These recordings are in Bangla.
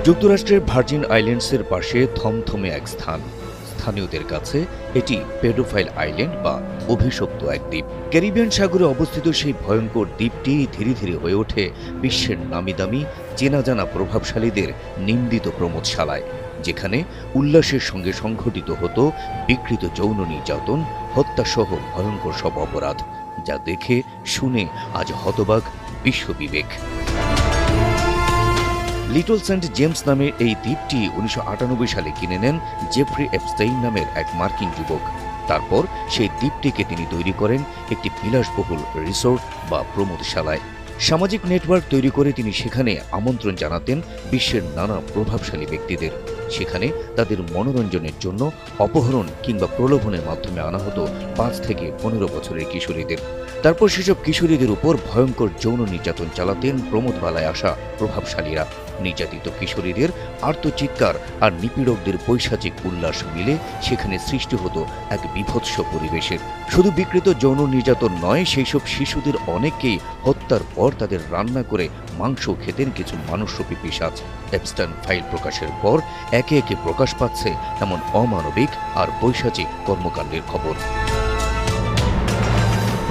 যুক্তরাষ্ট্রের ভার্জিন আইল্যান্ডসের পাশে থমথমে এক স্থান। স্থানীয়দের কাছে এটি পেডোফাইল আইল্যান্ড বা অভিশপ্ত এক দ্বীপ। ক্যারিবিয়ান সাগরে অবস্থিত সেই ভয়ঙ্কর দ্বীপটি ধীরে ধীরে হয়ে ওঠে বিশ্বের নামিদামি চেনা জানা প্রভাবশালীদের নিন্দিত প্রমোদশালায়, যেখানে উল্লাসের সঙ্গে সংঘটিত হতো বিকৃত যৌন নির্যাতন, হত্যাসহ ভয়ঙ্কর সব অপরাধ, যা দেখে শুনে আজ হতবাক বিশ্ববিবেক। লিটল সেন্ট জেমস নামের এই দ্বীপটি ১৯৯৮ সালে কিনে নেন জেফ্রি এপস্টেইন নামের এক মার্কিন যুবক। তারপর সেই দ্বীপটিকে তিনি তৈরি করেন একটি বিলাসবহুল রিসোর্ট বা প্রমোদশালায়। সামাজিক নেটওয়ার্ক তৈরি করে তিনি সেখানে আমন্ত্রণ জানাতেন বিশ্বের নানা প্রভাবশালী ব্যক্তিদের। সেখানে তাদের মনোরঞ্জনের জন্য অপহরণ কিংবা প্রলোভনের মাধ্যমে আনা হতো ৫ থেকে ১৫ বছরের কিশোরীদের। তারপর সেসব কিশোরীদের উপর ভয়ঙ্কর যৌন নির্যাতন চালাতেন প্রমোদবালায় আসা প্রভাবশালীরা। নির্যাতিত কিশোরীদের আর্তচিৎকার আর নিপীড়কদের পৈশাচিক উল্লাস মিলে সেখানে সৃষ্টি হতো এক বীভৎস পরিবেশের। শুধু বিকৃত যৌন নির্যাতন নয়, সেই সব শিশুদের অনেককেই হত্যার পর তাদের রান্না করে মাংস খেতেন কিছু মানুষরূপী পিশাচ। এপস্টাইন ফাইল প্রকাশের পর একে একে প্রকাশ পাচ্ছে এমন অমানবিক আর পৈশাচিক কর্মকাণ্ডের খবর।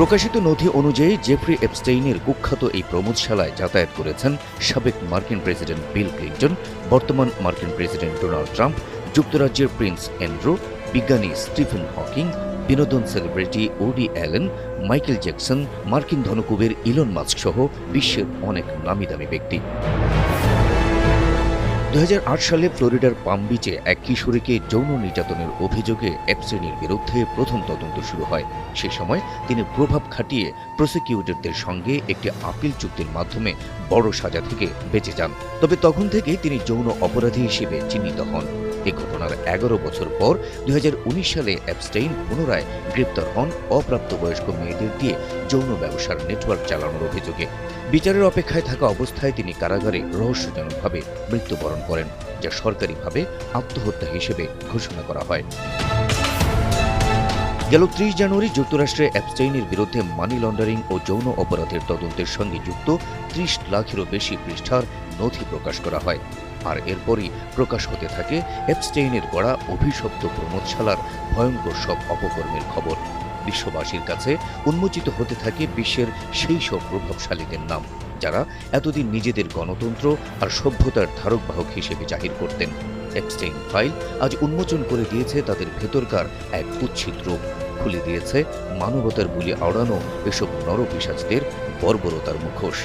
প্রকাশিত নথি অনুযায়ী জেফ্রি এপস্টেইনের কুখ্যাত এই প্রমোদশালায় যাতায়াত করেছেন সাবেক মার্কিন প্রেসিডেন্ট বিল ক্লিন্টন, বর্তমান মার্কিন প্রেসিডেন্ট ডোনাল্ড ট্রাম্প, যুক্তরাজ্যের প্রিন্স অ্যান্ড্রু, বিজ্ঞানী স্টিফেন হকিং, বিনোদন সেলিব্রিটি ওডি অ্যালেন, মাইকেল জ্যাকসন, মার্কিন ধনকুবের ইলন মাস্ক সহ বিশ্বের অনেক নামিদামি ব্যক্তি। ২০০৮ সালে ফ্লোরিডার পাম বিচে এক কিশোরীকে যৌন নির্যাতনের অভিযোগে এপস্টেইনের বিরুদ্ধে প্রথম তদন্ত শুরু হয়। সে সময় তিনি প্রভাব খাটিয়ে প্রসিকিউটরদের সঙ্গে একটি আপিল চুক্তির মাধ্যমে বড় সাজা থেকে বেঁচে যান। তবে তখন থেকেই তিনি যৌন অপরাধী হিসেবে চিহ্নিত হন। এ ঘটনার ১১ বছর পর ২০১৯ সালে এপস্টেইন পুনরায় গ্রেপ্তার হন অপ্রাপ্তবয়স্ক মেয়েদের দিয়ে যৌন ব্যবসার নেটওয়ার্ক চালানোর অভিযোগে। বিচারের অপেক্ষায় থাকা অবস্থায় তিনি কারাগারে রহস্যজনকভাবে মৃত্যুবরণ করেন, যা সরকারিভাবে আত্মহত্যা হিসেবে ঘোষণা করা হয়। গেল ৩০ জানুয়ারি যুক্তরাষ্ট্রে এপস্টেইনের বিরুদ্ধে মানি লন্ডারিং ও যৌন অপরাধের তদন্তের সঙ্গে যুক্ত ৩০ লাখেরও বেশি পৃষ্ঠার নথি প্রকাশ করা হয়। আর এরপরই প্রকাশ হতে থাকে এপস্টেইনের গড়া অভিশপ্ত প্রমোদশালার ভয়ঙ্কর সব অপকর্মের খবর। বিশ্ববাসীর কাছে উন্মোচিত হতে থাকে বিশ্বের সেই সব প্রভাবশালীদের নাম, যারা এতদিন নিজেদের গণতন্ত্র আর সভ্যতার ধারকবাহক হিসেবে জাহির করতেন। এপস্টেইন ফাইল আজ উন্মোচন করে দিয়েছে তাদের ভেতরকার এক কুৎসিত রূপ, খুলে দিয়েছে মানবতার বুলি আওড়ানো এসব নরপিশাচদের বর্বরতার মুখোশ।